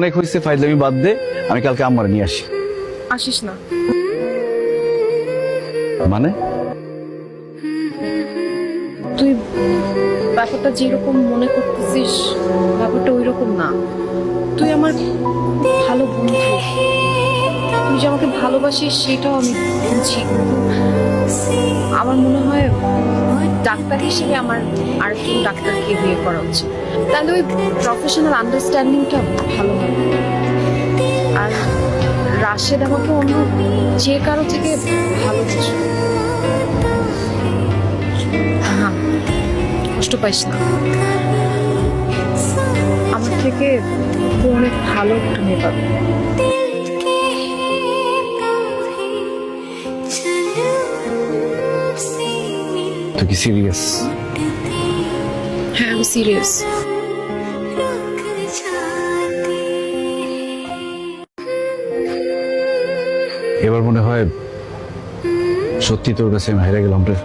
অনেক হয়েছে, ফাইজলামি বাদ দে, আমি কালকে আম্মারে নিয়ে আসি। আসিস না। মানে তুই ব্যাপারটা যেরকম মনে করতেছিস ব্যাপারটা ওই রকম না। তুই আমার ভালো বন্ধু, তুই যে আমাকে ভালোবাসিস সেটাও আমি বুঝি। আমার মনে হয় ডাক্তার হিসেবে আমার আরেকজন ডাক্তারকে বিয়ে করা উচিত, তাহলে ওই প্রফেশনাল আন্ডারস্ট্যান্ডিংটা ভালো হবে। আর রাশেদ আমাকে অন্য যে কারো থেকে ভালো বুঝবে। হ্যাঁ, কষ্ট পাইস না, আমার থেকে তুই অনেক ভালো একটা মেয়ে পাবে। তুই কি সিরিয়াস? হ্যাঁ, আমি সিরিয়াস। এবার মনে হয় সত্যি তোর কাছে আমি হেরে গেলাম রে।